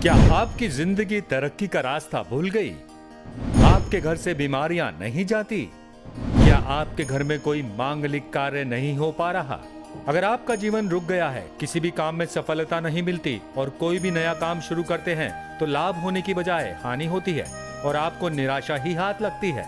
क्या आपकी जिंदगी तरक्की का रास्ता भूल गई? आपके घर से बीमारियां नहीं जाती? क्या आपके घर में कोई मांगलिक कार्य नहीं हो पा रहा? अगर आपका जीवन रुक गया है, किसी भी काम में सफलता नहीं मिलती और कोई भी नया काम शुरू करते हैं तो लाभ होने की बजाय हानि होती है और आपको निराशा ही हाथ लगती है।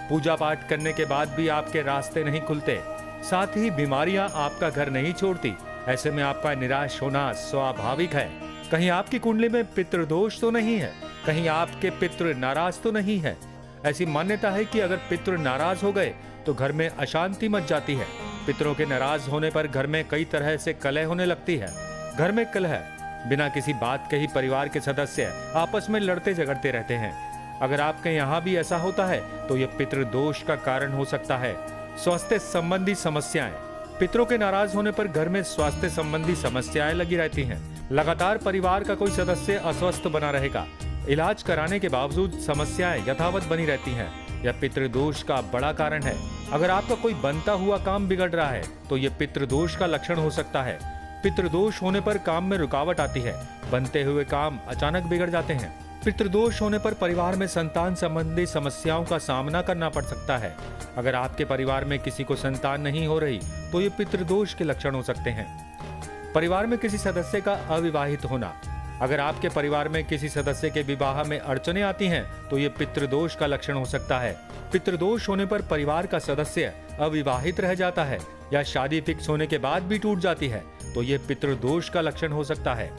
पूजा पाठ करने के बाद भी आपके रास्ते नहीं खुलते, साथ ही बीमारियां आपका घर नहीं छोड़ती, ऐसे में आपका निराश होना स्वाभाविक है। कहीं आपकी कुंडली में पितृदोष तो नहीं है? कहीं आपके पितृ नाराज तो नहीं है? ऐसी मान्यता है कि अगर पितृ नाराज हो गए तो घर में अशांति मच जाती है। पितरों के नाराज होने पर घर में कई तरह से कलह होने लगती है। घर में कलह बिना किसी बात के ही परिवार के सदस्य आपस में लड़ते झगड़ते रहते हैं। अगर आपके यहाँ भी ऐसा होता है तो यह पितृदोष का कारण हो सकता है। स्वास्थ्य संबंधी समस्याएं, पितरों के नाराज होने पर घर में स्वास्थ्य संबंधी समस्याएं लगी रहती हैं। लगातार परिवार का कोई सदस्य अस्वस्थ बना रहेगा। इलाज कराने के बावजूद समस्याएं यथावत बनी रहती हैं। यह पितृदोष का बड़ा कारण है। अगर आपका कोई बनता हुआ काम बिगड़ रहा है तो यह पितृदोष का लक्षण हो सकता है। पितृदोष होने पर काम में रुकावट आती है। बनते हुए काम अचानक बिगड़ जाते हैं। पितृदोष होने पर परिवार में संतान संबंधी समस्याओं का सामना करना पड़ सकता है। अगर आपके परिवार में किसी को संतान नहीं हो रही तो ये पितृदोष के लक्षण हो सकते हैं। परिवार में किसी सदस्य का अविवाहित होना, अगर आपके परिवार में किसी सदस्य के विवाह में अड़चने आती हैं तो ये पितृदोष का लक्षण हो सकता है। पितृदोष होने पर परिवार का सदस्य अविवाहित रह जाता है या शादी फिक्स होने के बाद भी टूट जाती है तो ये पितृदोष का लक्षण हो सकता है।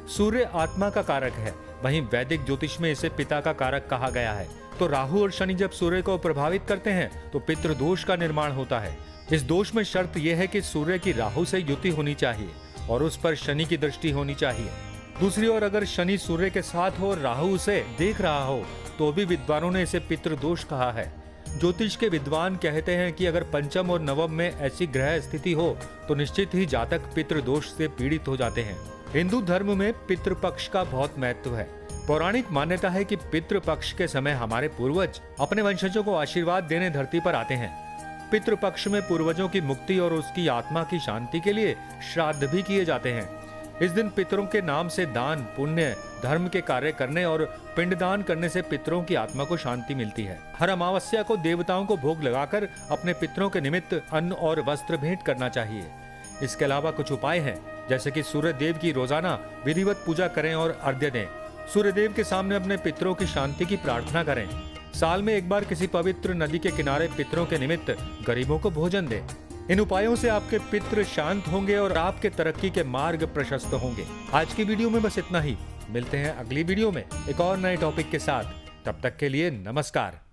सूर्य आत्मा का कारक है, वहीं वैदिक ज्योतिष में इसे पिता का कारक कहा गया है। तो राहु और शनि जब सूर्य को प्रभावित करते हैं तो पितृदोष का निर्माण होता है। इस दोष में शर्त यह है कि सूर्य की राहु से युति होनी चाहिए और उस पर शनि की दृष्टि होनी चाहिए। दूसरी ओर अगर शनि सूर्य के साथ हो और राहु उसे देख रहा हो तो भी विद्वानों ने इसे पितृदोष कहा है। ज्योतिष के विद्वान कहते हैं कि अगर पंचम और नवम में ऐसी ग्रह स्थिति हो तो निश्चित ही जातक पितृदोष से पीड़ित हो जाते हैं। हिंदू धर्म में पितृपक्ष का बहुत महत्व है। पौराणिक मान्यता है कि पितृपक्ष के समय हमारे पूर्वज अपने वंशजों को आशीर्वाद देने धरती पर आते हैं। पितृपक्ष में पूर्वजों की मुक्ति और उसकी आत्मा की शांति के लिए श्राद्ध भी किए जाते हैं। इस दिन पितरों के नाम से दान, पुण्य, धर्म के कार्य करने और पिंडदान करने से पितरों की आत्मा को शांति मिलती है। हर अमावस्या को देवताओं को भोग लगाकर अपने पितरों के निमित्त अन्न और वस्त्र भेंट करना चाहिए। इसके अलावा कुछ उपाय हैं, जैसे कि सूर्य देव की रोजाना विधिवत पूजा करें और अर्घ्य दें। सूर्य देव के सामने अपने पितरों की शांति की प्रार्थना करें। साल में एक बार किसी पवित्र नदी के किनारे पितरों के निमित्त गरीबों को भोजन दें। इन उपायों से आपके पितृ शांत होंगे और आपके तरक्की के मार्ग प्रशस्त होंगे। आज की वीडियो में बस इतना ही। मिलते हैं अगली वीडियो में एक और नए टॉपिक के साथ। तब तक के लिए नमस्कार।